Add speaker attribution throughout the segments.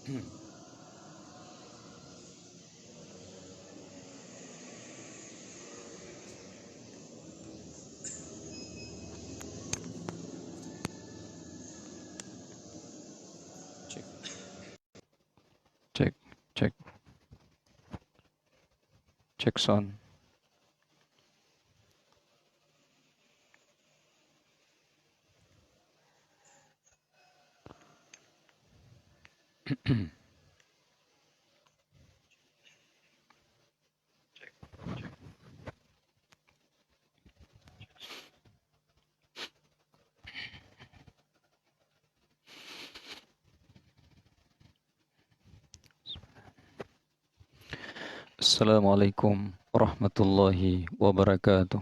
Speaker 1: Cek, cek, cek, cek sound. Assalamualaikum warahmatullahi wabarakatuh.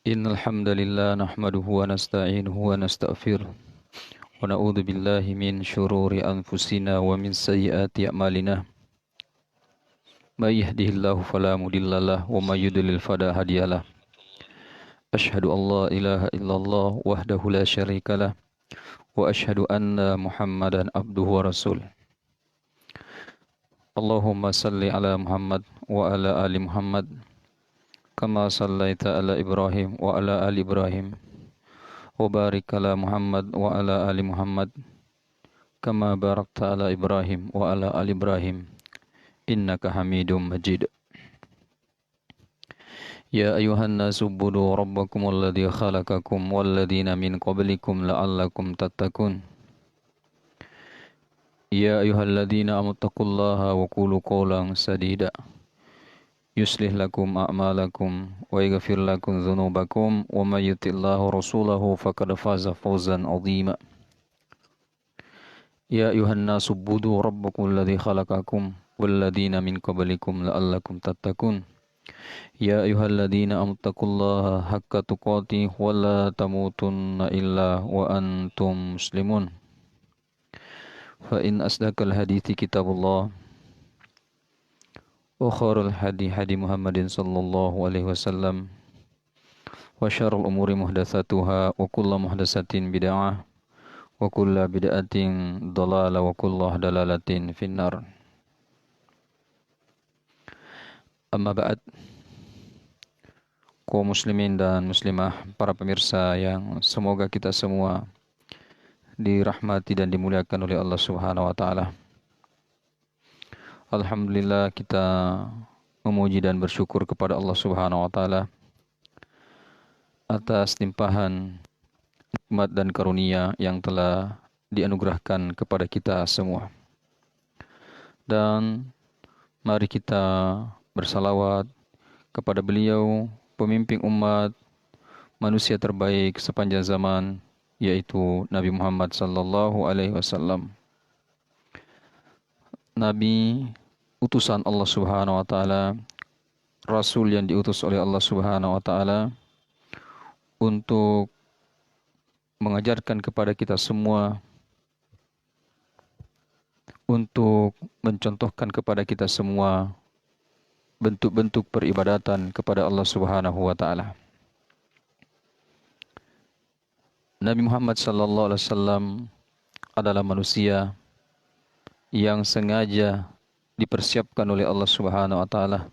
Speaker 1: Innal hamdalillah nahmaduhu wa nasta'inuhu wa nastaghfiruh wa na'udzu billahi min syururi anfusina wa min sayyiati a'malina. May yahdihillahu fala mudhillalah wa may yudlil fala hadiyalah. Asyhadu an la ilaha illallah wahdahu la syarikalah wa asyhadu anna Muhammadan abduhu wa rasuluh. Allahumma salli ala Muhammad wa ala ali Muhammad kama sallaita ala Ibrahim wa ala ali Ibrahim wa barik ala Muhammad wa ala ali Muhammad kama barakta ala Ibrahim wa ala ali Ibrahim innaka Hamidum Majid. Ya ayuhan nasu ubudu rabbakum alladhi khalaqakum walladhina min qablikum la'allakum tattaqun. Ya ayyuhalladzina amanu taqullaha wa qulu qawlan sadida yuslih lakum a'malakum wa yaghfir lakum dhunubakum wa may yuti'illahu rasulahu faqad faza fawzan 'azima. Ya ayyuhan nasu ubudu rabbakum alladhi khalaqakum walladzina min qablikum la'allakum tattaqun. Ya ayyuhalladzina amanu taqullaha haqqa tuqatih wa la tamutunna illa wa antum muslimun. Fa in asdaqal hadithi kitabullah wa khairul hadi Muhammadin sallallahu alaihi wasallam wa syarrul umuri muhdatsatuha wa kullu muhdatsatin bid'ah wa kullu bid'atin dhalalah wa kullu dalalatin finnar. Amma ba'd. Kaum muslimin dan muslimah, para pemirsa yang semoga kita semua dirahmati dan dimuliakan oleh Allah Subhanahu wa taala. Alhamdulillah, kita memuji dan bersyukur kepada Allah Subhanahu wa taala atas limpahan nikmat dan karunia yang telah dianugerahkan kepada kita semua. Dan mari kita bersalawat kepada beliau, pemimpin umat, manusia terbaik sepanjang zaman, yaitu Nabi Muhammad sallallahu alaihi wasallam. Nabi utusan Allah Subhanahu wa taala, rasul yang diutus oleh Allah Subhanahu wa taala untuk mengajarkan kepada kita semua, untuk mencontohkan kepada kita semua bentuk-bentuk peribadatan kepada Allah Subhanahu wa taala. Nabi Muhammad sallallahu alaihi wasallam adalah manusia yang sengaja dipersiapkan oleh Allah Subhanahu wa taala,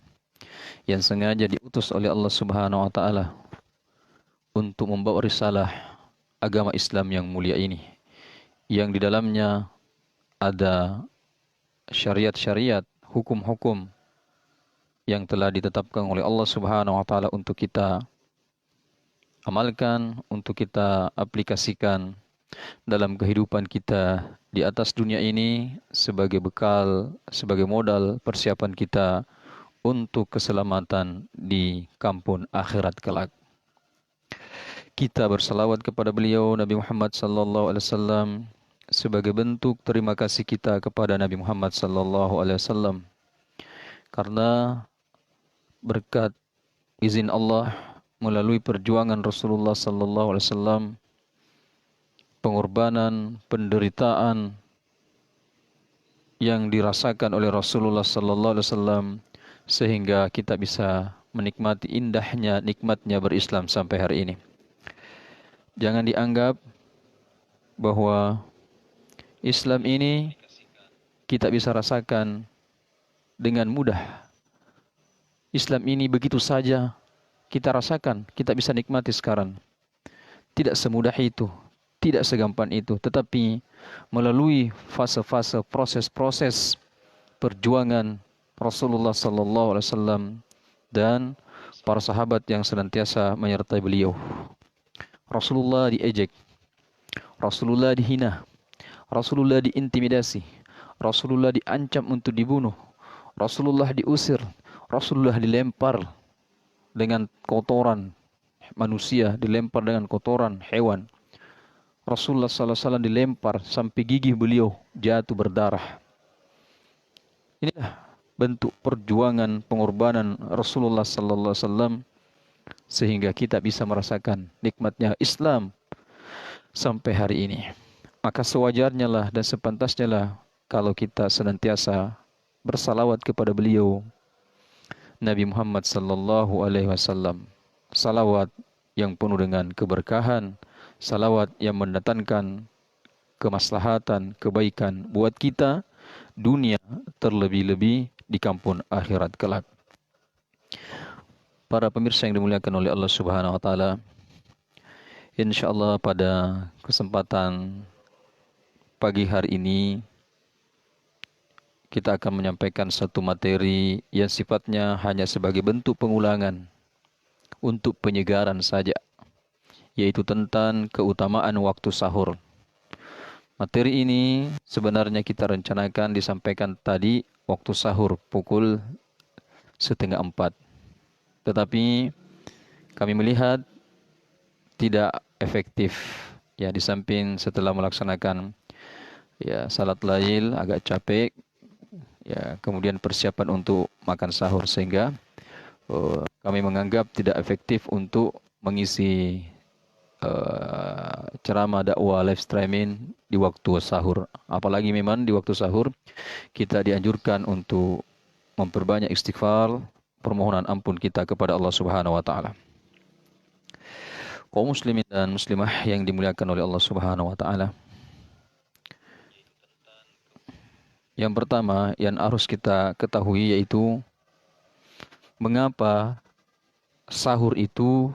Speaker 1: yang sengaja diutus oleh Allah Subhanahu wa taala untuk membawa risalah agama Islam yang mulia ini, yang di dalamnya ada syariat-syariat, hukum-hukum yang telah ditetapkan oleh Allah Subhanahu wa taala untuk kita amalkan, untuk kita aplikasikan dalam kehidupan kita di atas dunia ini sebagai bekal, sebagai modal persiapan kita untuk keselamatan di kampung akhirat kelak. Kita bersalawat kepada beliau Nabi Muhammad sallallahu alaihi wasallam sebagai bentuk terima kasih kita kepada Nabi Muhammad sallallahu alaihi wasallam, karena berkat izin Allah melalui perjuangan Rasulullah sallallahu alaihi wasallam, pengorbanan, penderitaan yang dirasakan oleh Rasulullah sallallahu alaihi wasallam, sehingga kita bisa menikmati indahnya nikmatnya berislam sampai hari ini. Jangan dianggap bahwa Islam ini kita bisa rasakan dengan mudah. Islam ini begitu saja kita rasakan, kita bisa nikmati sekarang. Tidak semudah itu, tidak segampang itu, tetapi melalui fase-fase proses-proses perjuangan Rasulullah sallallahu alaihi wasallam dan para sahabat yang senantiasa menyertai beliau. Rasulullah diejek, Rasulullah dihina, Rasulullah diintimidasi, Rasulullah diancam untuk dibunuh, Rasulullah diusir, Rasulullah dilempar dengan kotoran manusia, dilempar dengan kotoran hewan. Rasulullah sallallahu alaihi wasallam dilempar sampai gigi beliau jatuh berdarah. Inilah bentuk perjuangan pengorbanan Rasulullah sallallahu alaihi wasallam sehingga kita bisa merasakan nikmatnya Islam sampai hari ini. Maka sewajarnya lah dan sepantasnya lah kalau kita senantiasa bersalawat kepada beliau Nabi Muhammad sallallahu alaihi wasallam. Salawat yang penuh dengan keberkahan, salawat yang mendatangkan kemaslahatan, kebaikan buat kita dunia terlebih-lebih di kampung akhirat kelak. Para pemirsa yang dimuliakan oleh Allah Subhanahu wa taala, insyaallah pada kesempatan pagi hari ini kita akan menyampaikan satu materi yang sifatnya hanya sebagai bentuk pengulangan untuk penyegaran saja, yaitu tentang keutamaan waktu sahur. Materi ini sebenarnya kita rencanakan disampaikan tadi waktu sahur pukul 3:30. Tetapi kami melihat tidak efektif. Ya, di samping setelah melaksanakan salat lail agak capek, ya kemudian persiapan untuk makan sahur sehingga kami menganggap tidak efektif untuk mengisi ceramah dakwah live streaming di waktu sahur. Apalagi memang di waktu sahur kita dianjurkan untuk memperbanyak istighfar, permohonan ampun kita kepada Allah Subhanahu wa taala. Kaum muslimin dan muslimah yang dimuliakan oleh Allah Subhanahu wa taala. Yang pertama yang harus kita ketahui yaitu mengapa sahur itu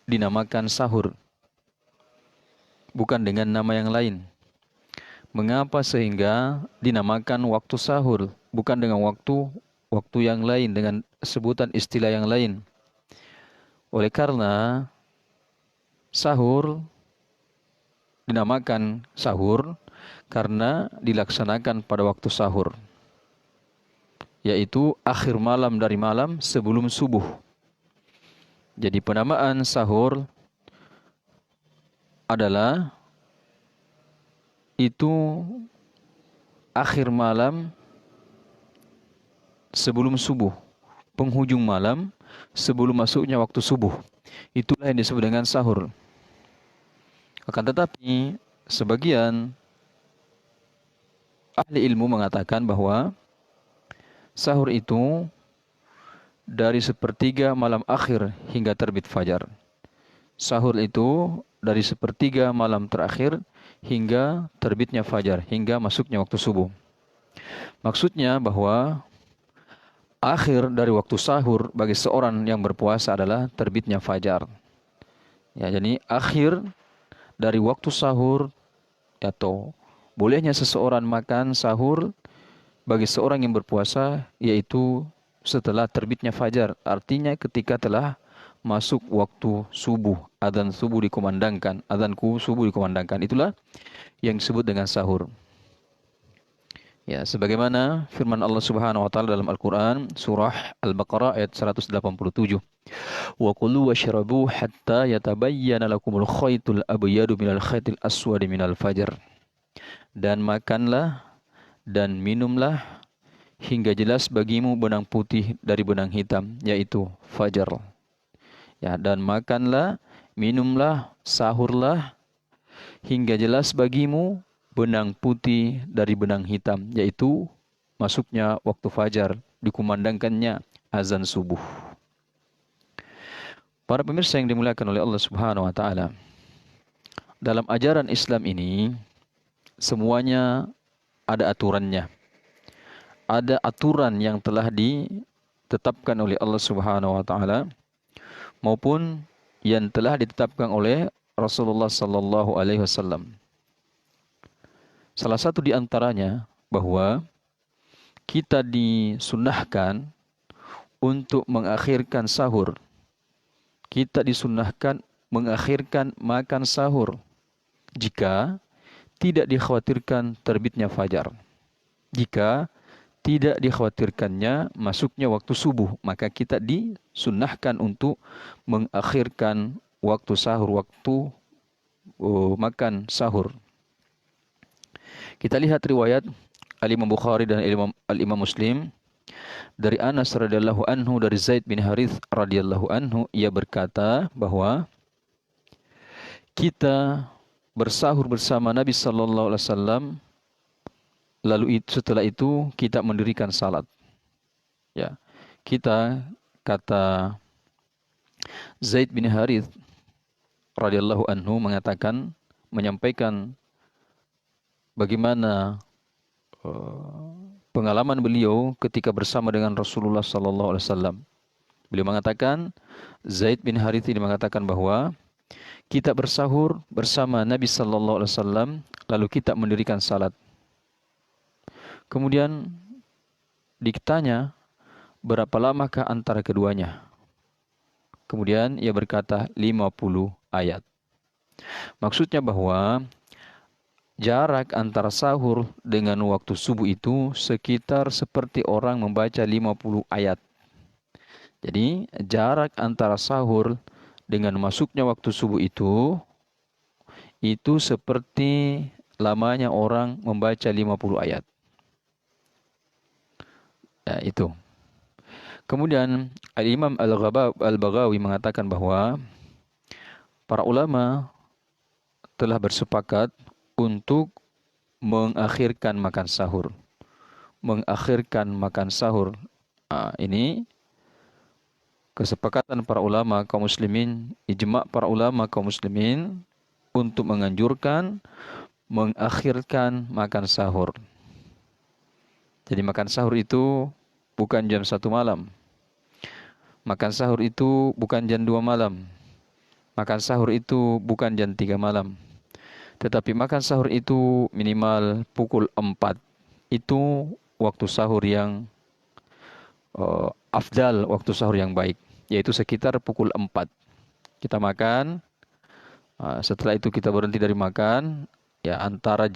Speaker 1: dinamakan sahur, bukan dengan nama yang lain. Mengapa sehingga dinamakan waktu sahur, bukan dengan waktu yang lain, dengan sebutan istilah yang lain. Oleh karena sahur dinamakan sahur karena dilaksanakan pada waktu sahur, yaitu akhir malam dari malam sebelum subuh. Jadi penamaan sahur adalah itu akhir malam sebelum subuh, penghujung malam sebelum masuknya waktu subuh. Itulah yang disebut dengan sahur. Akan tetapi sebagian ahli ilmu mengatakan bahwa sahur itu dari sepertiga malam akhir hingga terbit fajar. Sahur itu dari sepertiga malam terakhir hingga terbitnya fajar, hingga masuknya waktu subuh. Maksudnya bahwa akhir dari waktu sahur bagi seorang yang berpuasa adalah terbitnya fajar. Ya, jadi akhir dari waktu sahur atau bolehnya seseorang makan sahur bagi seorang yang berpuasa yaitu setelah terbitnya fajar. Artinya ketika telah masuk waktu subuh, adzan subuh dikumandangkan, subuh dikumandangkan. Itulah yang disebut dengan sahur. Ya, sebagaimana firman Allah Subhanahu wa taala dalam Al-Qur'an surah Al-Baqarah ayat 187. Wa kulu washrabu hatta yatabayyana lakumul khaytul abyadu minal khaytil aswadi minal fajr. Dan makanlah dan minumlah hingga jelas bagimu benang putih dari benang hitam, yaitu fajar. Ya, dan makanlah, minumlah, sahurlah hingga jelas bagimu benang putih dari benang hitam, yaitu masuknya waktu fajar, dikumandangkannya azan subuh. Para pemirsa yang dimuliakan oleh Allah Subhanahu wa taala, dalam ajaran Islam ini semuanya ada aturannya. Ada aturan yang telah ditetapkan oleh Allah Subhanahu wa taala maupun yang telah ditetapkan oleh Rasulullah sallallahu alaihi wasallam. Salah satu di antaranya bahwa kita disunnahkan untuk mengakhirkan sahur. Kita disunnahkan mengakhirkan makan sahur jika tidak dikhawatirkan terbitnya fajar. Jika tidak dikhawatirkannya masuknya waktu subuh, maka kita disunnahkan untuk mengakhirkan waktu sahur, waktu makan sahur. Kita lihat riwayat Al-Imam Bukhari dan Al-Imam Muslim dari Anas radhiyallahu anhu, dari Zaid bin Harith radhiyallahu anhu, ia berkata bahwa kita bersahur bersama Nabi sallallahu alaihi wasallam, lalu setelah itu kita mendirikan salat. Ya. Kita, kata Zaid bin Harith radhiyallahu anhu, menyampaikan bagaimana pengalaman beliau ketika bersama dengan Rasulullah sallallahu alaihi wasallam. Beliau mengatakan, Zaid bin Harith ini mengatakan bahwa kita bersahur bersama Nabi sallallahu alaihi wasallam, lalu kita mendirikan salat. Kemudian ditanya, berapa lamakah antara keduanya? Kemudian ia berkata 50 ayat. Maksudnya bahwa jarak antara sahur dengan waktu subuh itu sekitar seperti orang membaca 50 ayat. Jadi jarak antara sahur dengan masuknya waktu subuh itu seperti lamanya orang membaca 50 ayat. Ya, itu. Kemudian Al-Imam Al-Baghawi mengatakan bahwa para ulama telah bersepakat untuk mengakhirkan makan sahur. Mengakhirkan makan sahur. Ini kesepakatan para ulama kaum muslimin, ijma' para ulama kaum muslimin untuk menganjurkan mengakhirkan makan sahur. Jadi makan sahur itu bukan jam 1 malam. Makan sahur itu bukan jam 2 malam. Makan sahur itu bukan jam 3 malam. Tetapi makan sahur itu minimal pukul 4. Itu waktu sahur yang afdal, waktu sahur yang baik. Yaitu sekitar pukul 4. Kita makan, setelah itu kita berhenti dari makan. Ya, antara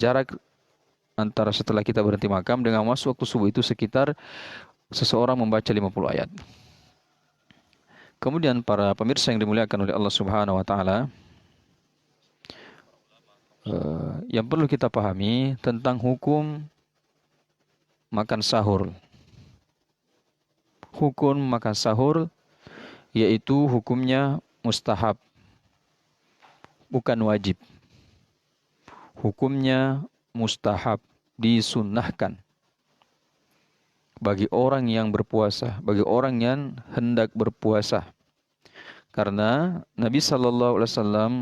Speaker 1: setelah kita berhenti makan dengan masuk waktu subuh itu sekitar seseorang membaca 50 ayat. Kemudian para pemirsa yang dimuliakan oleh Allah Subhanahu wa taala, yang perlu kita pahami tentang hukum makan sahur. Hukum makan sahur yaitu hukumnya mustahab, bukan wajib. Hukumnya mustahab, disunnahkan bagi orang yang berpuasa, bagi orang yang hendak berpuasa. Karena Nabi sallallahu alaihi wasallam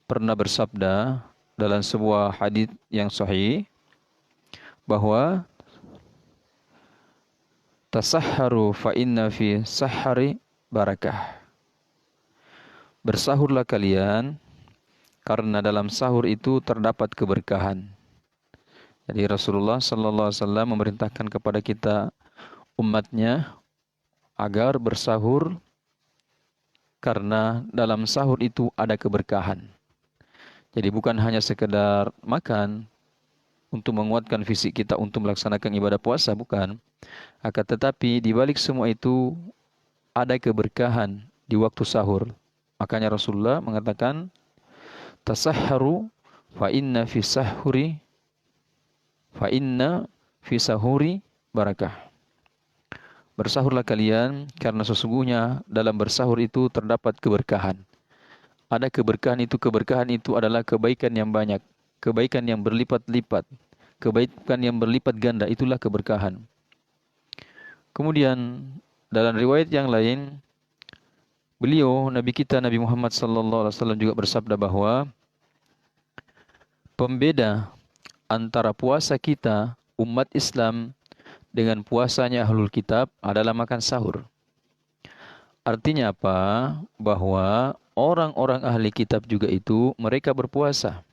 Speaker 1: pernah bersabda dalam sebuah hadis yang sahih bahwa tasahharu fa inna fi sahari barakah. Bersahurlah kalian karena dalam sahur itu terdapat keberkahan. Jadi Rasulullah sallallahu alaihi wasallam memerintahkan kepada kita umatnya agar bersahur karena dalam sahur itu ada keberkahan. Jadi bukan hanya sekedar makan untuk menguatkan fisik kita untuk melaksanakan ibadah puasa, bukan. Akan tetapi di balik semua itu ada keberkahan di waktu sahur. Makanya Rasulullah mengatakan, tasahharu fa inna fi sahuri barakah. Bersahurlah kalian karena sesungguhnya dalam bersahur itu terdapat keberkahan. Ada keberkahan itu adalah kebaikan yang banyak, kebaikan yang berlipat-lipat, kebaikan yang berlipat ganda, itulah keberkahan. Kemudian dalam riwayat yang lain, Nabi kita Muhammad sallallahu alaihi wasallam juga bersabda bahwa pembeda antara puasa kita umat Islam dengan puasanya ahlul kitab adalah makan sahur. Artinya apa? Bahwa orang-orang ahli kitab juga itu mereka berpuasa.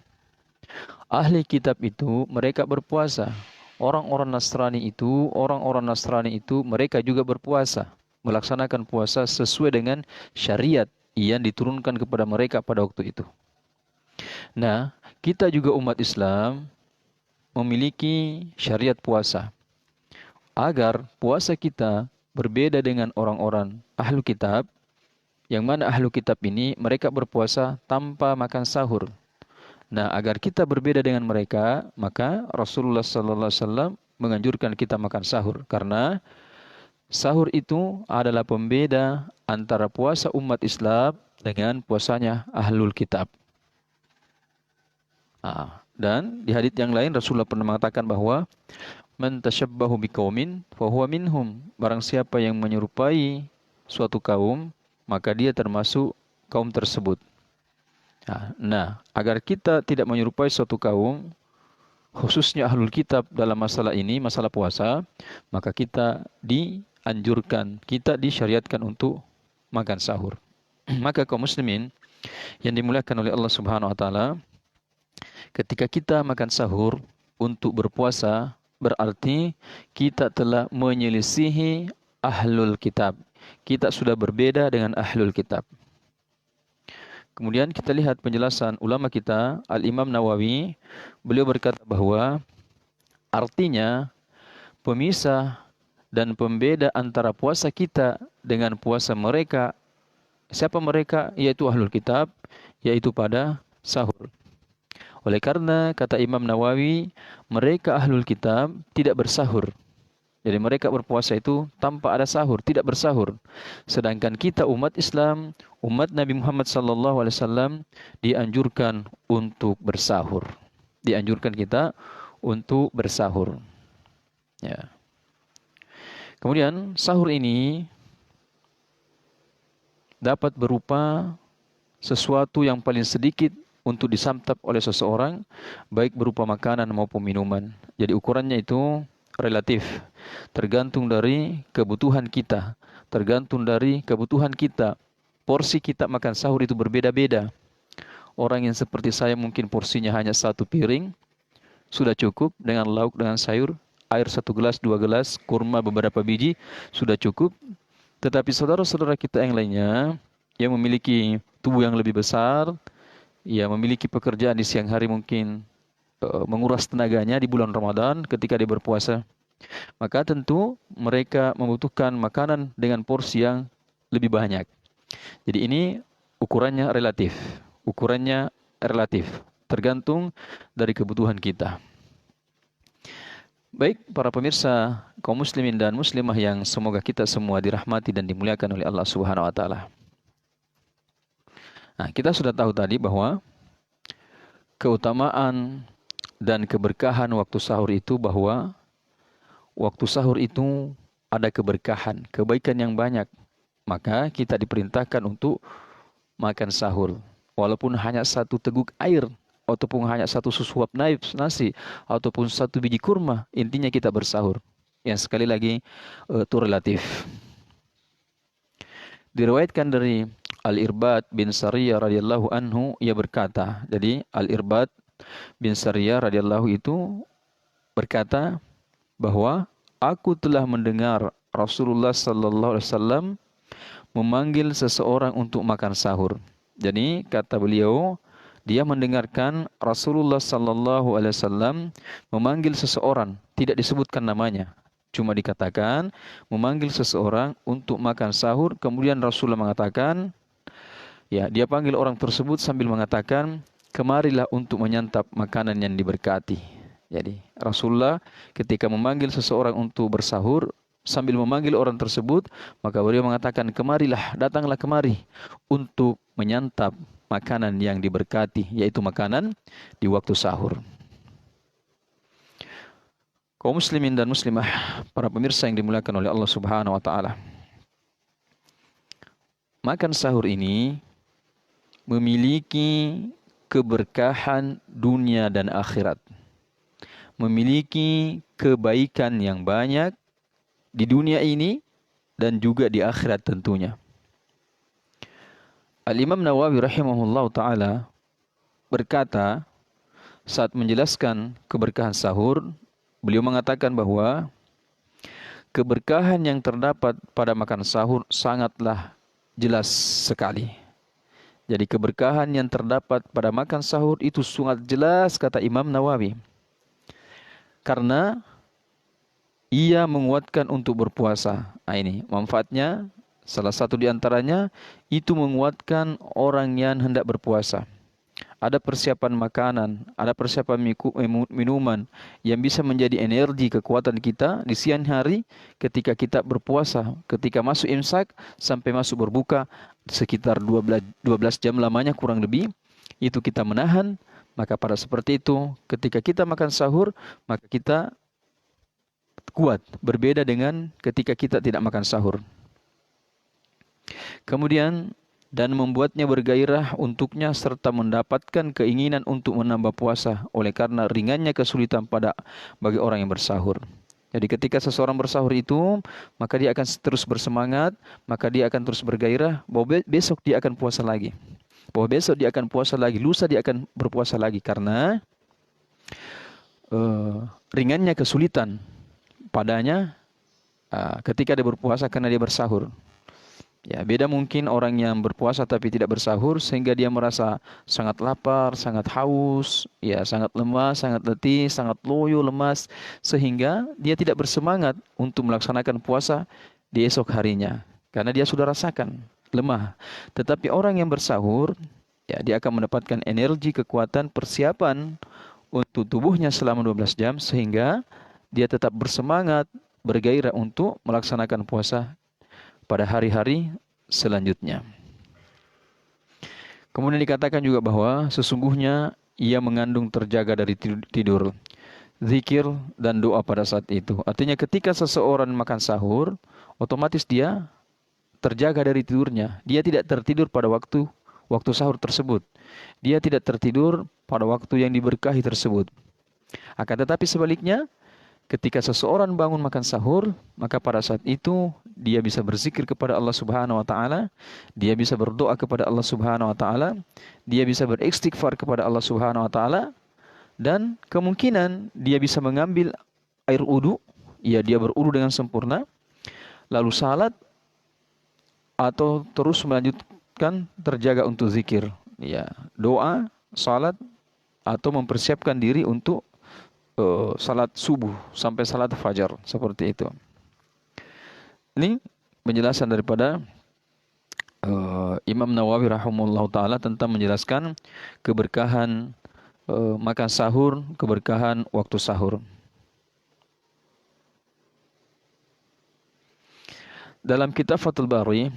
Speaker 1: Ahli kitab itu mereka berpuasa. Orang-orang Nasrani itu mereka juga berpuasa, melaksanakan puasa sesuai dengan syariat yang diturunkan kepada mereka pada waktu itu. Nah, kita juga umat Islam memiliki syariat puasa. Agar puasa kita berbeda dengan orang-orang ahlu kitab, yang mana ahlu kitab ini mereka berpuasa tanpa makan sahur. Nah, agar kita berbeda dengan mereka, maka Rasulullah sallallahu alaihi wasallam menganjurkan kita makan sahur karena sahur itu adalah pembeda antara puasa umat Islam dengan puasanya ahlul kitab. Dan di hadits yang lain Rasulullah pernah mengatakan bahwa man tashabbahu biqaumin fahuwa minhum. Barang siapa yang menyerupai suatu kaum, maka dia termasuk kaum tersebut. Nah, agar kita tidak menyerupai suatu kaum, khususnya ahlul kitab dalam masalah ini, masalah puasa, maka kita dianjurkan, kita disyariatkan untuk makan sahur. Maka kaum muslimin yang dimuliakan oleh Allah Subhanahu wa taala, ketika kita makan sahur untuk berpuasa, berarti kita telah menyelisihi ahlul kitab. Kita sudah berbeda dengan ahlul kitab. Kemudian kita lihat penjelasan ulama kita, Al-Imam Nawawi, beliau berkata bahwa artinya pemisah dan pembeda antara puasa kita dengan puasa mereka. Siapa mereka? Yaitu ahlul kitab, yaitu pada sahur. Oleh karena kata Imam Nawawi, mereka ahlul kitab tidak bersahur. Jadi mereka berpuasa itu tanpa ada sahur, tidak bersahur. Sedangkan kita umat Islam, umat Nabi Muhammad SAW dianjurkan untuk bersahur. Dianjurkan kita untuk bersahur. Ya. Kemudian sahur ini dapat berupa sesuatu yang paling sedikit untuk disantap oleh seseorang, baik berupa makanan maupun minuman. Jadi ukurannya itu relatif, tergantung dari kebutuhan kita, porsi kita makan sahur itu berbeda-beda. Orang yang seperti saya mungkin porsinya hanya 1 piring sudah cukup, dengan lauk, dengan sayur, air 1 gelas, 2 gelas, kurma beberapa biji sudah cukup. Tetapi saudara-saudara kita yang lainnya yang memiliki tubuh yang lebih besar, ya memiliki pekerjaan di siang hari, mungkin menguras tenaganya di bulan Ramadan ketika dia berpuasa, maka tentu mereka membutuhkan makanan dengan porsi yang lebih banyak. Jadi ini ukurannya relatif, tergantung dari kebutuhan kita. Baik para pemirsa kaum muslimin dan muslimah yang semoga kita semua dirahmati dan dimuliakan oleh Allah Subhanahu wa taala. Nah, kita sudah tahu tadi bahwa keutamaan dan keberkahan waktu sahur itu, bahwa waktu sahur itu ada keberkahan, kebaikan yang banyak. Maka kita diperintahkan untuk makan sahur. Walaupun hanya 1 teguk air, ataupun hanya 1 susuap nasi, ataupun 1 biji kurma, intinya kita bersahur. Yang sekali lagi itu relatif. Diriwayatkan dari Al-Irbad bin Sariyah radhiyallahu anhu, ia berkata, jadi Al-Irbad bin Sariyah radhiyallahu itu berkata bahwa aku telah mendengar Rasulullah sallallahu alaihi wasallam memanggil seseorang untuk makan sahur. Jadi kata beliau, dia mendengarkan Rasulullah sallallahu alaihi wasallam memanggil seseorang, tidak disebutkan namanya, cuma dikatakan memanggil seseorang untuk makan sahur. Kemudian Rasulullah mengatakan, ya, dia panggil orang tersebut sambil mengatakan, kemarilah untuk menyantap makanan yang diberkati. Jadi Rasulullah ketika memanggil seseorang untuk bersahur, sambil memanggil orang tersebut, maka beliau mengatakan, kemarilah, datanglah kemari untuk menyantap makanan yang diberkati, yaitu makanan di waktu sahur. Kaum muslimin dan muslimah, para pemirsa yang dimuliakan oleh Allah Subhanahu wa taala. Makan sahur ini memiliki keberkahan dunia dan akhirat. memiliki kebaikan yang banyak di dunia ini dan juga di akhirat tentunya. Al-Imam Nawawi rahimahullah ta'ala berkata saat menjelaskan keberkahan sahur, beliau mengatakan bahwa keberkahan yang terdapat pada makan sahur sangatlah jelas sekali. Jadi keberkahan yang terdapat pada makan sahur itu sangat jelas kata Imam Nawawi. Karena ia menguatkan untuk berpuasa. Nah, ini manfaatnya salah satu di antaranya itu menguatkan orang yang hendak berpuasa. Ada persiapan makanan, ada persiapan minuman yang bisa menjadi energi kekuatan kita di siang hari ketika kita berpuasa, ketika masuk imsak sampai masuk berbuka sekitar 12 jam lamanya kurang lebih, itu kita menahan. Maka pada seperti itu ketika kita makan sahur maka kita kuat, berbeda dengan ketika kita tidak makan sahur. Kemudian dan membuatnya bergairah untuknya serta mendapatkan keinginan untuk menambah puasa oleh karena ringannya kesulitan bagi orang yang bersahur. Jadi ketika seseorang bersahur itu, maka dia akan terus bersemangat, maka dia akan terus bergairah, bahwa besok dia akan puasa lagi. Bahwa besok dia akan puasa lagi, lusa dia akan berpuasa lagi karena ringannya kesulitan padanya ketika dia berpuasa karena dia bersahur. Ya, beda mungkin orang yang berpuasa tapi tidak bersahur sehingga dia merasa sangat lapar, sangat haus, ya sangat lemas, sangat letih, sangat loyo, lemas sehingga dia tidak bersemangat untuk melaksanakan puasa di esok harinya karena dia sudah rasakan lemah. Tetapi orang yang bersahur, ya dia akan mendapatkan energi, kekuatan, persiapan untuk tubuhnya selama 12 jam sehingga dia tetap bersemangat, bergairah untuk melaksanakan puasa pada hari-hari selanjutnya. Kemudian dikatakan juga bahwa sesungguhnya ia mengandung terjaga dari tidur, zikir dan doa pada saat itu. Artinya ketika seseorang makan sahur, otomatis dia terjaga dari tidurnya. Dia tidak tertidur pada waktu sahur tersebut. Dia tidak tertidur pada waktu yang diberkahi tersebut. Akan tetapi sebaliknya, ketika seseorang bangun makan sahur, maka pada saat itu dia bisa berzikir kepada Allah Subhanahu wa taala, dia bisa berdoa kepada Allah Subhanahu wa taala, dia bisa beristighfar kepada Allah Subhanahu wa taala dan kemungkinan dia bisa mengambil air wudu, ya dia berwudu dengan sempurna, lalu salat atau terus melanjutkan terjaga untuk zikir, ya, doa, salat atau mempersiapkan diri untuk salat subuh sampai salat fajar seperti itu. Ini penjelasan daripada Imam Nawawi rahimahullah taala tentang menjelaskan keberkahan makan sahur, keberkahan waktu sahur. Dalam kitab Fathul Bari,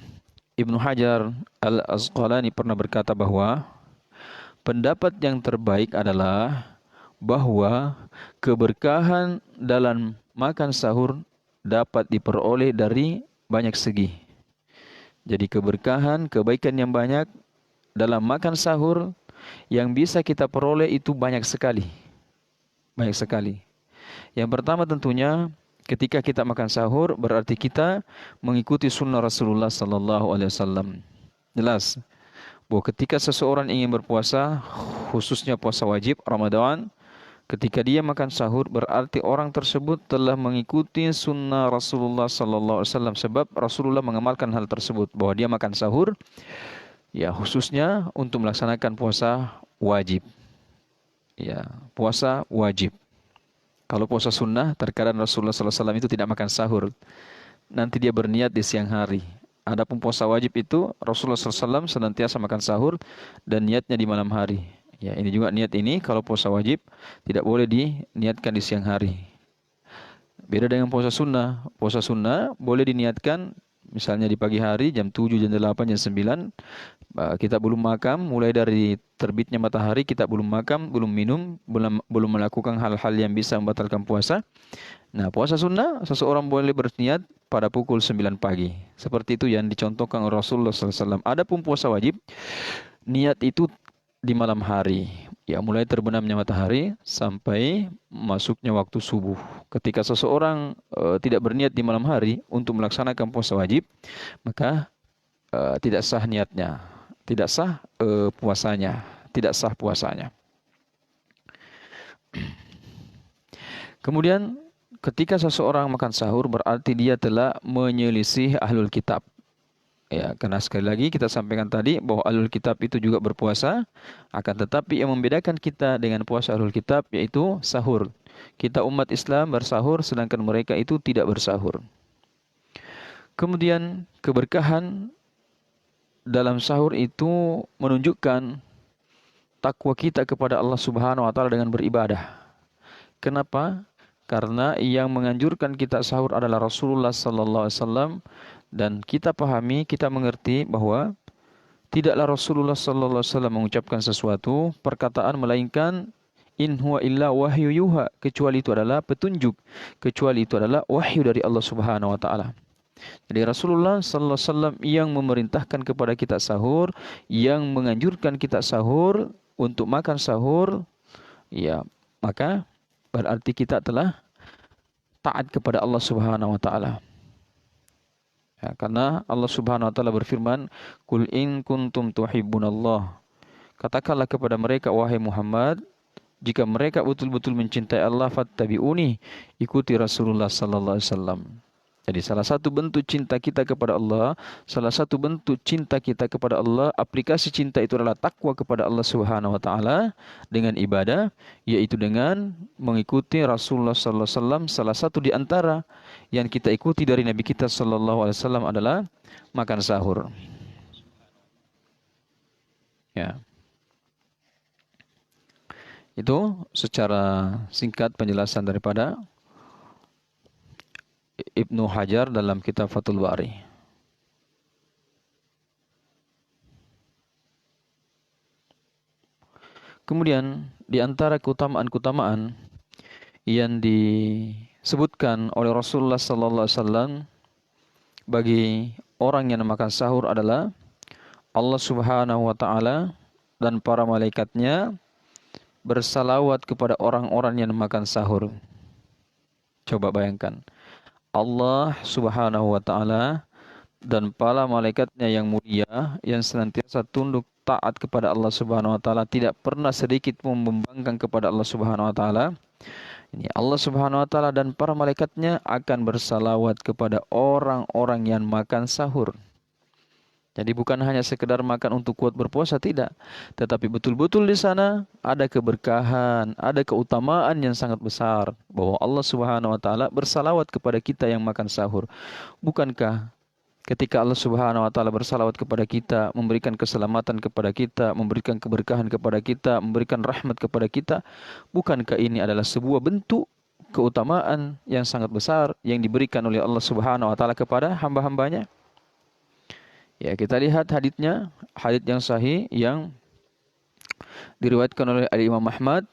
Speaker 1: Ibnu Hajar Al-Asqalani pernah berkata bahwa pendapat yang terbaik adalah bahwa keberkahan dalam makan sahur dapat diperoleh dari banyak segi. Jadi keberkahan, kebaikan yang banyak dalam makan sahur yang bisa kita peroleh itu banyak sekali. Banyak sekali. Yang pertama tentunya ketika kita makan sahur berarti kita mengikuti sunnah Rasulullah sallallahu alaihi wasallam. Jelas bahwa ketika seseorang ingin berpuasa, khususnya puasa wajib Ramadan, ketika dia makan sahur berarti orang tersebut telah mengikuti sunnah Rasulullah sallallahu alaihi wasallam sebab Rasulullah mengamalkan hal tersebut bahwa dia makan sahur ya khususnya untuk melaksanakan puasa wajib. Ya, puasa wajib. Kalau puasa sunnah terkadang Rasulullah sallallahu alaihi wasallam itu tidak makan sahur. Nanti dia berniat di siang hari. Adapun puasa wajib itu Rasulullah sallallahu alaihi wasallam senantiasa makan sahur dan niatnya di malam hari. Ya, ini juga niat ini kalau puasa wajib tidak boleh diniatkan di siang hari. Beda dengan puasa sunnah. Puasa sunnah boleh diniatkan misalnya di pagi hari jam 7, jam 8, jam 9 kita belum makan, mulai dari terbitnya matahari kita belum makan, belum minum, belum melakukan hal-hal yang bisa membatalkan puasa. Nah, puasa sunnah seseorang boleh berniat pada pukul 9 pagi. Seperti itu yang dicontohkan Rasulullah SAW. Adapun puasa wajib, niat itu di malam hari. Ya, mulai terbenamnya matahari sampai masuknya waktu subuh. Ketika seseorang tidak berniat di malam hari untuk melaksanakan puasa wajib, maka tidak sah niatnya, tidak sah puasanya, tidak sah puasanya. Kemudian ketika seseorang makan sahur berarti dia telah menyelisih ahlul kitab. Ya, karena sekali lagi kita sampaikan tadi bahwa ahlul kitab itu juga berpuasa, akan tetapi yang membedakan kita dengan puasa ahlul kitab yaitu sahur. Kita umat Islam bersahur sedangkan mereka itu tidak bersahur. Kemudian keberkahan dalam sahur itu menunjukkan takwa kita kepada Allah Subhanahu wa taala dengan beribadah. Kenapa? Karena yang menganjurkan kita sahur adalah Rasulullah sallallahu alaihi wasallam dan kita pahami, kita mengerti bahwa tidaklah Rasulullah sallallahu alaihi wasallam mengucapkan sesuatu perkataan melainkan in huwa illa wahyu yuha, kecuali itu adalah petunjuk, kecuali itu adalah wahyu dari Allah Subhanahu wa taala. Jadi Rasulullah sallallahu alaihi wasallam yang memerintahkan kepada kita sahur, yang menganjurkan kita sahur untuk makan sahur, ya, maka berarti kita telah taat kepada Allah Subhanahu wa taala. Ya, karena Allah Subhanahu wa taala berfirman, "Qul in kuntum tuhibbunallah." Katakanlah kepada mereka, wahai Muhammad, jika mereka betul-betul mencintai Allah, fattabi'uni, ikuti Rasulullah sallallahu alaihi wasallam. Jadi salah satu bentuk cinta kita kepada Allah, salah satu bentuk cinta kita kepada Allah, aplikasi cinta itu adalah takwa kepada Allah Subhanahu wa taala dengan ibadah, yaitu dengan mengikuti Rasulullah sallallahu alaihi wasallam. Salah satu di antara yang kita ikuti dari Nabi kita sallallahu alaihi wasallam adalah makan sahur. Ya. Itu secara singkat penjelasan daripada Ibnu Hajar dalam kitab Fathul Bari. Kemudian di antara keutamaan-keutamaan yang disebutkan oleh Rasulullah sallallahu alaihi wasallam bagi orang yang makan sahur adalah Allah Subhanahu wa taala dan para malaikatnya bersalawat kepada orang-orang yang makan sahur. Coba bayangkan. Allah Subhanahu wa taala dan para malaikatnya yang mulia yang senantiasa tunduk taat kepada Allah Subhanahu wa taala, tidak pernah sedikit pun membangkang kepada Allah Subhanahu wa taala. Ini Allah Subhanahu wa taala dan para malaikatnya akan bersalawat kepada orang-orang yang makan sahur. Jadi bukan hanya sekedar makan untuk kuat berpuasa, tidak. Tetapi betul-betul di sana ada keberkahan, ada keutamaan yang sangat besar. Bahwa Allah Subhanahu wa taala bersalawat kepada kita yang makan sahur. Bukankah ketika Allah Subhanahu wa taala bersalawat kepada kita, memberikan keselamatan kepada kita, memberikan keberkahan kepada kita, memberikan rahmat kepada kita, bukankah ini adalah sebuah bentuk keutamaan yang sangat besar yang diberikan oleh Allah Subhanahu wa taala kepada hamba-hambanya? Ya, kita lihat haditsnya, hadits yang sahih yang diriwayatkan oleh Imam Ahmad,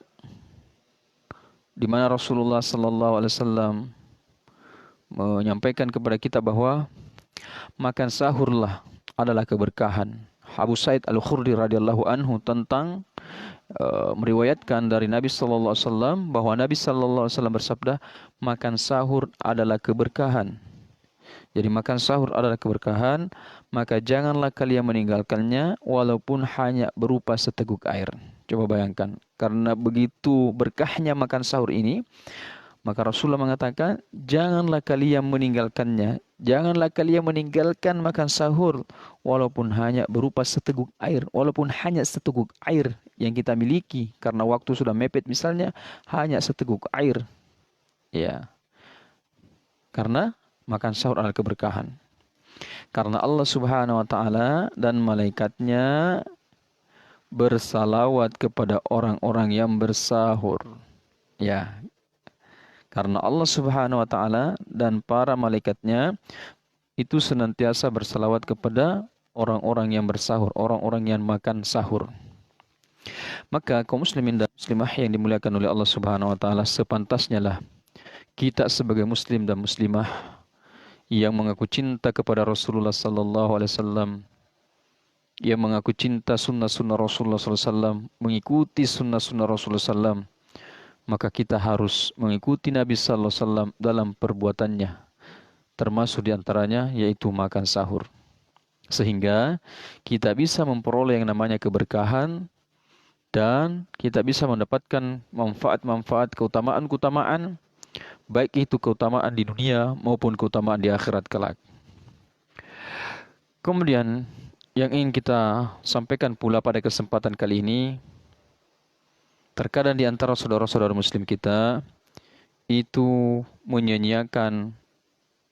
Speaker 1: di mana Rasulullah sallallahu alaihi wasallam menyampaikan kepada kita bahwa makan sahurlah adalah keberkahan. Abu Sa'id Al-Khudri radhiyallahu anhu tentang meriwayatkan dari Nabi sallallahu alaihi wasallam bahwa Nabi sallallahu alaihi wasallam bersabda, makan sahur adalah keberkahan. Jadi makan sahur adalah keberkahan, maka janganlah kalian meninggalkannya walaupun hanya berupa seteguk air. Coba bayangkan, karena begitu berkahnya makan sahur ini, maka Rasulullah mengatakan, janganlah kalian meninggalkannya, janganlah kalian meninggalkan makan sahur walaupun hanya berupa seteguk air, walaupun hanya seteguk air yang kita miliki karena waktu sudah mepet misalnya, hanya seteguk air. Ya. Karena makan sahur adalah keberkahan. Karena Allah Subhanahu wa taala dan malaikatnya bersalawat kepada orang-orang yang bersahur. Ya. Karena Allah Subhanahu wa taala dan para malaikatnya itu senantiasa bersalawat kepada orang-orang yang bersahur, orang-orang yang makan sahur. Maka kaum muslimin dan muslimah yang dimuliakan oleh Allah Subhanahu wa taala, sepantasnya lah kita sebagai muslim dan muslimah yang mengaku cinta kepada Rasulullah sallallahu alaihi wasallam yang mengaku cinta sunnah-sunnah Rasulullah SAW, mengikuti sunnah-sunnah Rasulullah SAW, maka kita harus mengikuti Nabi Sallallahu Alaihi Wasallam dalam perbuatannya, termasuk diantaranya yaitu makan sahur, sehingga kita bisa memperoleh yang namanya keberkahan dan kita bisa mendapatkan manfaat-manfaat, keutamaan-keutamaan, baik itu keutamaan di dunia maupun keutamaan di akhirat kelak. Kemudian yang ingin kita sampaikan pula pada kesempatan kali ini, terkadang di antara saudara-saudara muslim kita itu menyanyiakan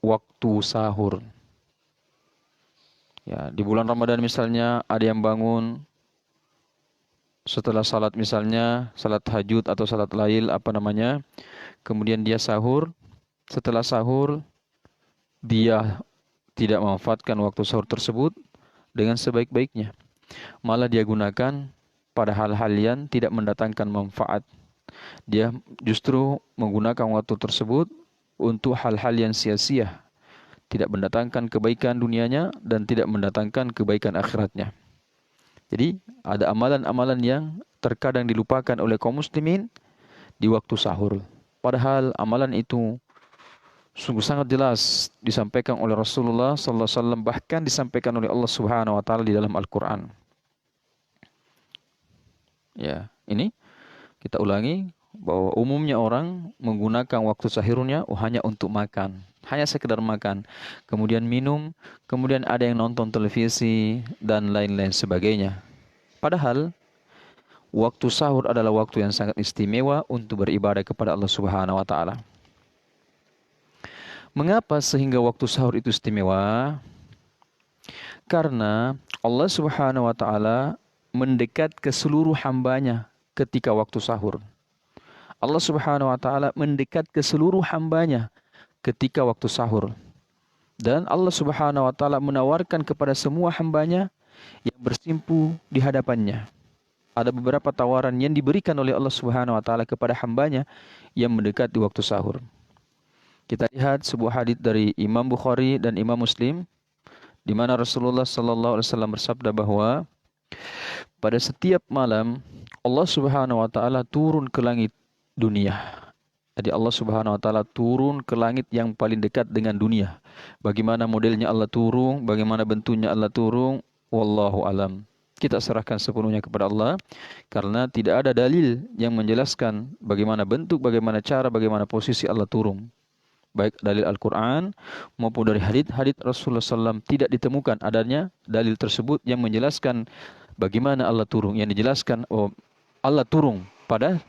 Speaker 1: waktu sahur. Ya, di bulan Ramadan misalnya ada yang bangun setelah salat, misalnya salat tahajud atau salat lail kemudian dia sahur. Setelah sahur dia tidak memanfaatkan waktu sahur tersebut dengan sebaik-baiknya, malah dia gunakan pada hal-hal yang tidak mendatangkan manfaat. Dia justru menggunakan waktu tersebut untuk hal-hal yang sia-sia, tidak mendatangkan kebaikan dunianya dan tidak mendatangkan kebaikan akhiratnya. Jadi ada amalan-amalan yang terkadang dilupakan oleh kaum muslimin di waktu sahur. Padahal amalan itu sungguh sangat jelas disampaikan oleh Rasulullah sallallahu alaihi wasallam, bahkan disampaikan oleh Allah Subhanahu wa taala di dalam Al-Qur'an. Ya, ini kita ulangi bahwa umumnya orang menggunakan waktu sahurnya hanya untuk makan, hanya sekedar makan, kemudian minum, kemudian ada yang nonton televisi dan lain-lain sebagainya. Padahal waktu sahur adalah waktu yang sangat istimewa untuk beribadah kepada Allah Subhanahu wa taala. Mengapa sehingga waktu sahur itu istimewa? Karena Allah Subhanahu wa taala mendekat ke seluruh hambanya ketika waktu sahur. Allah Subhanahu wa taala mendekat ke seluruh hambanya ketika waktu sahur. Dan Allah Subhanahu wa taala menawarkan kepada semua hambanya yang bersimpu di hadapannya. Ada beberapa tawaran yang diberikan oleh Allah Subhanahu wa taala kepada hambanya yang mendekat di waktu sahur. Kita lihat sebuah hadis dari Imam Bukhari dan Imam Muslim, di mana Rasulullah sallallahu alaihi wasallam bersabda bahwa pada setiap malam Allah Subhanahu wa taala turun ke langit dunia. Jadi Allah Subhanahu wa taala turun ke langit yang paling dekat dengan dunia. Bagaimana modelnya Allah turun, bagaimana bentuknya Allah turun, wallahu alam. Kita serahkan sepenuhnya kepada Allah, karena tidak ada dalil yang menjelaskan bagaimana bentuk, bagaimana cara, bagaimana posisi Allah turun. Baik dalil Al-Quran maupun dari hadits Rasulullah SAW tidak ditemukan adanya dalil tersebut yang menjelaskan bagaimana Allah turun. Yang dijelaskan Allah turun pada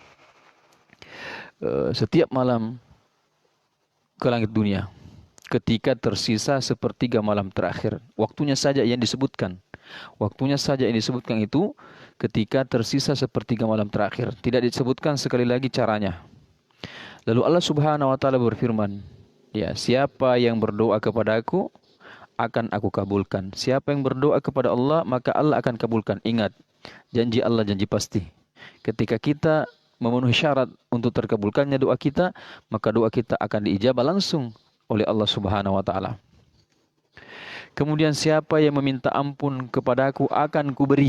Speaker 1: setiap malam ke langit dunia ketika tersisa sepertiga malam terakhir. Waktunya saja yang disebutkan. Waktunya saja yang disebutkan itu ketika tersisa sepertiga malam terakhir. Tidak disebutkan sekali lagi caranya. Lalu Allah Subhanahu wa taala berfirman, ya, siapa yang berdoa kepada aku akan aku kabulkan. Siapa yang berdoa kepada Allah, maka Allah akan kabulkan. Ingat, janji Allah janji pasti. Ketika kita memenuhi syarat untuk terkabulkannya doa kita, maka doa kita akan diijabah langsung oleh Allah Subhanahu wa taala. Kemudian siapa yang meminta ampun kepada aku akan kuberi.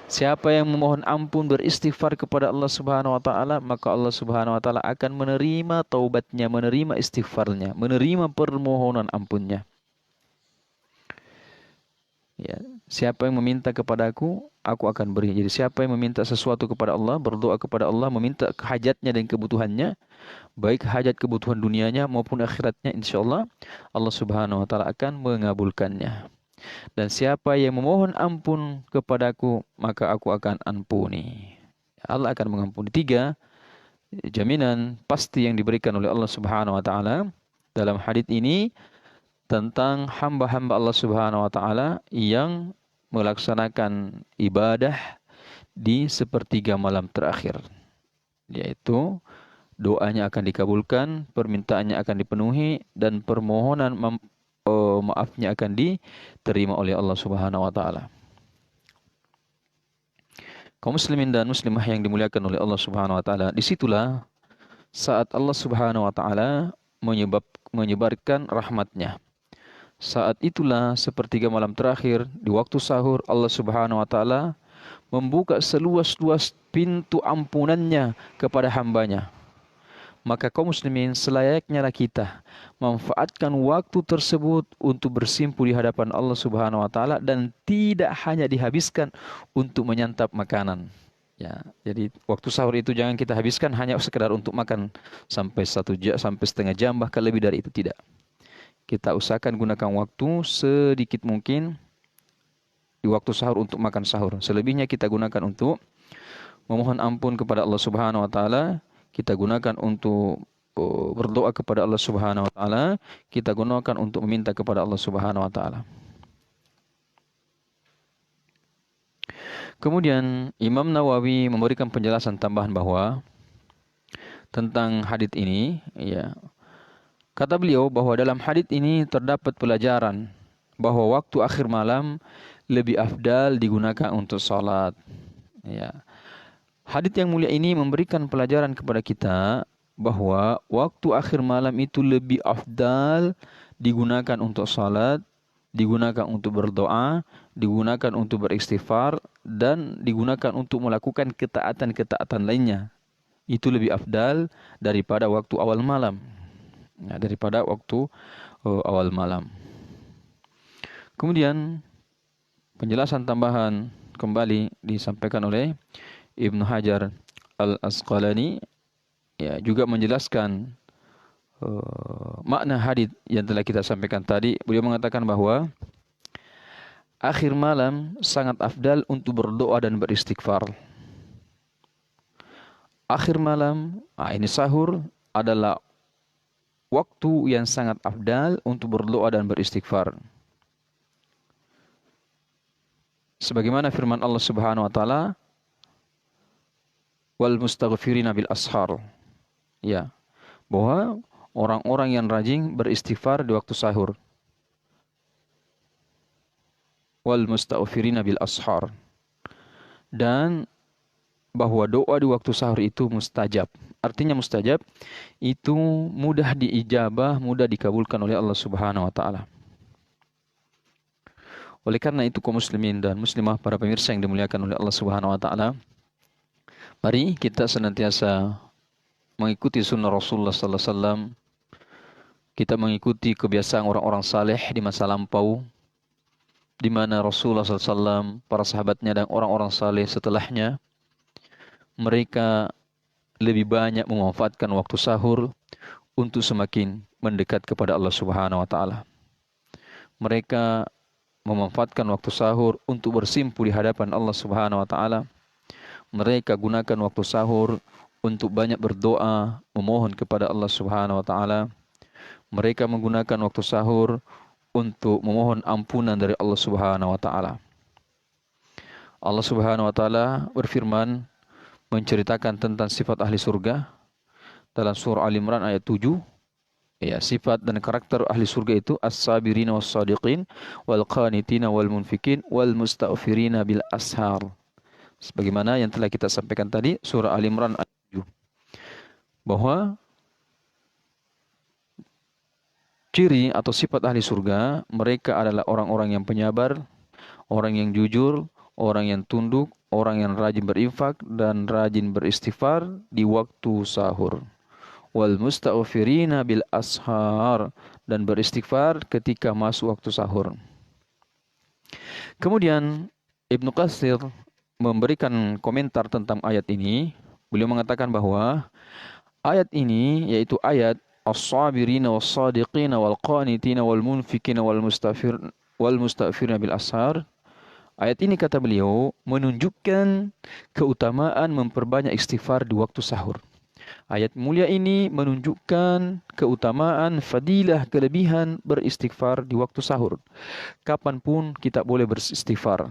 Speaker 1: Siapa yang memohon ampun beristighfar kepada Allah Subhanahu wa taala, maka Allah Subhanahu wa taala akan menerima taubatnya, menerima istighfarnya, menerima permohonan ampunnya. Ya, siapa yang meminta kepadaku, aku akan beri. Jadi siapa yang meminta sesuatu kepada Allah, berdoa kepada Allah, meminta hajatnya dan kebutuhannya, baik hajat kebutuhan dunianya maupun akhiratnya, insyaallah Allah Subhanahu wa taala akan mengabulkannya. Dan siapa yang memohon ampun kepadaku, maka aku akan ampuni. Allah akan mengampuni. 3 jaminan pasti yang diberikan oleh Allah Subhanahu wa taala dalam hadis ini tentang hamba-hamba Allah Subhanahu wa taala yang melaksanakan ibadah di sepertiga malam terakhir. Yaitu doanya akan dikabulkan, permintaannya akan dipenuhi, dan permohonan maafnya akan diterima oleh Allah Subhanahu wa taala. Kaum muslimin dan muslimah yang dimuliakan oleh Allah Subhanahu wa taala, disitulah saat Allah Subhanahu wa taala menyebarkan rahmatnya. Saat itulah sepertiga malam terakhir di waktu sahur Allah Subhanahu wa taala membuka seluas-luas pintu ampunannya kepada hambanya. Maka kaum muslimin selayaknya kita manfaatkan waktu tersebut untuk bersimpu di hadapan Allah Subhanahu wa taala dan tidak hanya dihabiskan untuk menyantap makanan. Ya, jadi waktu sahur itu jangan kita habiskan hanya sekedar untuk makan sampai 1 jam, sampai setengah jam, bahkan lebih dari itu tidak. Kita usahakan gunakan waktu sedikit mungkin di waktu sahur untuk makan sahur. Selebihnya kita gunakan untuk memohon ampun kepada Allah Subhanahu wa taala, kita gunakan untuk berdoa kepada Allah Subhanahu wa taala, kita gunakan untuk meminta kepada Allah Subhanahu wa taala. Kemudian Imam Nawawi memberikan penjelasan tambahan bahwa tentang hadits ini, ya. Kata beliau bahwa dalam hadits ini terdapat pelajaran bahwa waktu akhir malam lebih afdal digunakan untuk salat. Ya. Hadits yang mulia ini memberikan pelajaran kepada kita bahwa waktu akhir malam itu lebih afdal digunakan untuk salat, digunakan untuk berdoa, digunakan untuk beristighfar, dan digunakan untuk melakukan ketaatan-ketaatan lainnya. Itu lebih afdal daripada waktu awal malam. Ya, daripada waktu awal malam. Kemudian penjelasan tambahan kembali disampaikan oleh Ibnu Hajar Al-Asqalani, ya, juga menjelaskan makna hadits yang telah kita sampaikan tadi. Beliau mengatakan bahwa akhir malam sangat afdal untuk berdoa dan beristighfar. Akhir malam, ini sahur adalah waktu yang sangat afdal untuk berdoa dan beristighfar. Sebagaimana firman Allah Subhanahu wa taala, wal mustaghfirina bil ashar. Ya, bahwa orang-orang yang rajin beristighfar di waktu sahur. Wal mustaghfirina bil ashar. Dan bahwa doa di waktu sahur itu mustajab. Artinya mustajab itu mudah diijabah, mudah dikabulkan oleh Allah Subhanahu wa taala. Oleh karena itu kaum muslimin dan muslimah, para pemirsa yang dimuliakan oleh Allah Subhanahu wa taala, mari kita senantiasa mengikuti sunnah Rasulullah sallallahu alaihi wasallam. Kita mengikuti kebiasaan orang-orang saleh di masa lampau, di mana Rasulullah sallallahu alaihi wasallam, para sahabatnya dan orang-orang saleh setelahnya, mereka lebih banyak memanfaatkan waktu sahur untuk semakin mendekat kepada Allah Subhanahu wa taala. Mereka memanfaatkan waktu sahur untuk bersimpu di hadapan Allah Subhanahu wa taala. Mereka gunakan waktu sahur untuk banyak berdoa, memohon kepada Allah Subhanahu wa taala. Mereka menggunakan waktu sahur untuk memohon ampunan dari Allah Subhanahu wa taala. Allah Subhanahu wa taala berfirman menceritakan tentang sifat ahli surga dalam surah Al-Imran ayat 7. Ya, sifat dan karakter ahli surga itu as-sabirina was-sadiqin wal qanitina wal munfikin wal mustaghfirina bil ashar. Sebagaimana yang telah kita sampaikan tadi, surah Al-Imran ayat 7. Bahwa ciri atau sifat ahli surga, mereka adalah orang-orang yang penyabar, orang yang jujur, orang yang tunduk, orang yang rajin berinfak dan rajin beristighfar di waktu sahur. Wal mustaghfirina bil ashar, dan beristighfar ketika masuk waktu sahur. Kemudian Ibnu Katsir memberikan komentar tentang ayat ini. Beliau mengatakan bahwa ayat ini, yaitu ayat as-sabirina was-sadiqina wal qanitina wal munfikina wal mustaghfirina bil ashar. Ayat ini, kata beliau, menunjukkan keutamaan memperbanyak istighfar di waktu sahur. Ayat mulia ini menunjukkan keutamaan, fadilah, kelebihan beristighfar di waktu sahur. Kapanpun kita boleh beristighfar.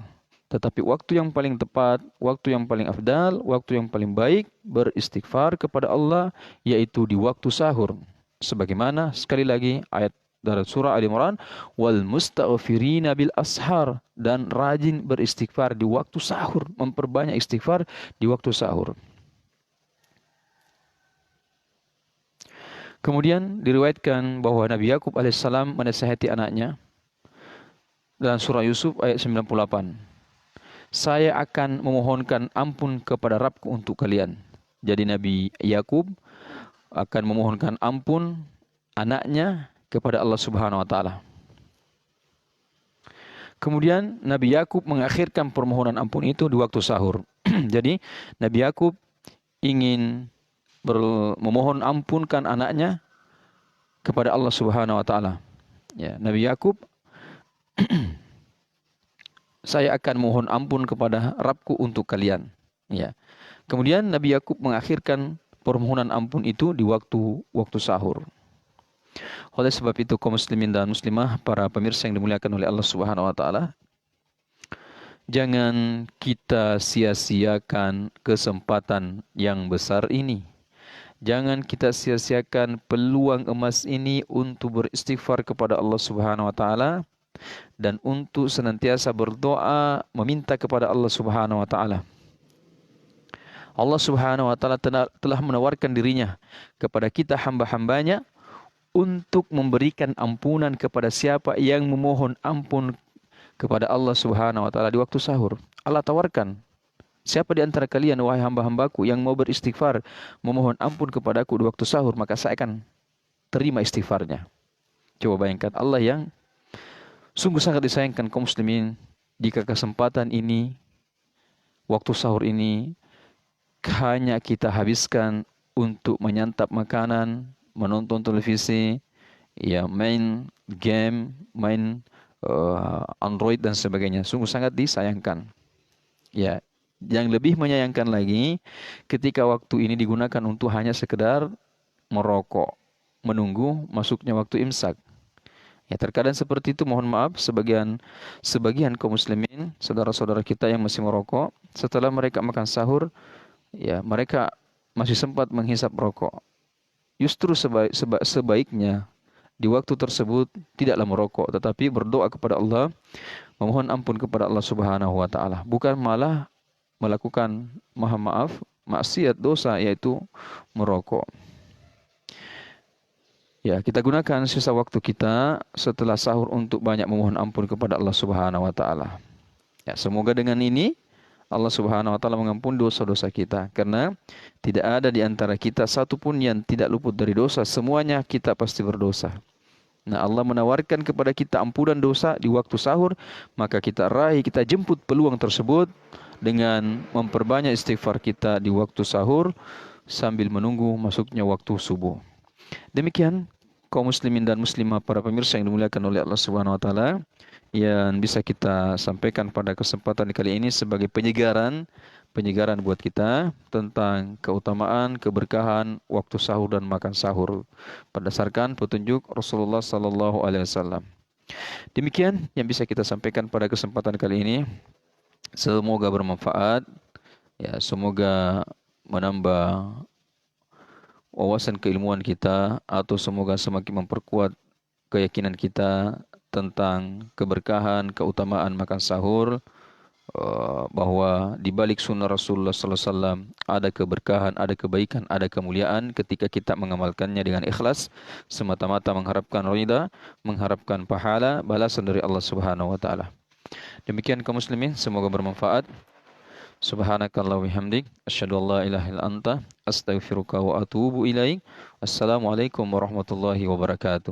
Speaker 1: Tetapi waktu yang paling tepat, waktu yang paling afdal, waktu yang paling baik beristighfar kepada Allah, yaitu di waktu sahur. Sebagaimana sekali lagi ayat dari surah Al-Imran, wal mustaghfirina bil ashar, dan rajin beristighfar di waktu sahur, memperbanyak istighfar di waktu sahur. Kemudian diriwayatkan bahwa Nabi Yakub alaihissalam menasihati anaknya dalam surah Yusuf ayat 98. Saya akan memohonkan ampun kepada Rabbku untuk kalian. Jadi Nabi Yakub akan memohonkan ampun anaknya kepada Allah Subhanahu wa taala. Kemudian Nabi Yakub mengakhirkan permohonan ampun itu di waktu sahur. Jadi Nabi Yakub ingin memohon ampunkan anaknya kepada Allah Subhanahu wa taala. Ya, Nabi Yakub saya akan mohon ampun kepada Rabbku untuk kalian. Ya. Kemudian Nabi Yakub mengakhirkan permohonan ampun itu di waktu sahur. Oleh sebab itu kaum muslimin dan muslimah, para pemirsa yang dimuliakan oleh Allah Subhanahu wa taala, jangan kita sia-siakan kesempatan yang besar ini. Jangan kita sia-siakan peluang emas ini untuk beristighfar kepada Allah Subhanahu wa taala dan untuk senantiasa berdoa meminta kepada Allah Subhanahu wa taala. Allah Subhanahu wa taala telah menawarkan dirinya kepada kita hamba-hambanya untuk memberikan ampunan kepada siapa yang memohon ampun kepada Allah Subhanahu wa taala di waktu sahur. Allah tawarkan, siapa di antara kalian wahai hamba-hambaku yang mau beristighfar, memohon ampun kepadaku di waktu sahur, maka saya akan terima istighfarnya. Coba bayangkan, Allah yang sungguh sangat disayangkan kaum muslimin, jika kesempatan ini, waktu sahur ini, hanya kita habiskan untuk menyantap makanan, menonton televisi, ya main game, main Android dan sebagainya. Sungguh sangat disayangkan. Ya, yang lebih menyayangkan lagi ketika waktu ini digunakan untuk hanya sekedar merokok, menunggu masuknya waktu imsak. Ya, terkadang seperti itu, mohon maaf, sebagian kaum muslimin, saudara-saudara kita yang masih merokok, setelah mereka makan sahur, ya mereka masih sempat menghisap rokok. Justru sebaiknya di waktu tersebut tidaklah merokok, tetapi berdoa kepada Allah, memohon ampun kepada Allah Subhanahu wa taala, bukan malah melakukan maksiat dosa, yaitu merokok. Ya, kita gunakan sisa waktu kita setelah sahur untuk banyak memohon ampun kepada Allah Subhanahu wa taala. Ya, semoga dengan ini Allah Subhanahu wa taala mengampuni dosa-dosa kita, karena tidak ada di antara kita satupun yang tidak luput dari dosa, semuanya kita pasti berdosa. Nah, Allah menawarkan kepada kita ampunan dosa di waktu sahur, maka kita raih, kita jemput peluang tersebut dengan memperbanyak istighfar kita di waktu sahur sambil menunggu masuknya waktu subuh. Demikian kaum muslimin dan muslimah, para pemirsa yang dimuliakan oleh Allah Subhanahu wa taala, yang bisa kita sampaikan pada kesempatan kali ini sebagai penyegaran buat kita tentang keutamaan, keberkahan waktu sahur dan makan sahur berdasarkan petunjuk Rasulullah sallallahu alaihi wasallam. Demikian yang bisa kita sampaikan pada kesempatan kali ini. Semoga bermanfaat. Ya, semoga menambah wawasan keilmuan kita, atau semoga semakin memperkuat keyakinan kita tentang keberkahan, keutamaan makan sahur, bahwa di balik sunnah Rasulullah sallallahu alaihi wasallam ada keberkahan, ada kebaikan, ada kemuliaan ketika kita mengamalkannya dengan ikhlas, semata-mata mengharapkan ridha, mengharapkan pahala, balasan dari Allah Subhanahu wa taala. Demikian kaum muslimin, semoga bermanfaat. Subhanakallah wa bihamdik, asyhadu an la ilaha illa anta, astaghfiruka wa atubu ilaik. Assalamualaikum warahmatullahi wabarakatuh.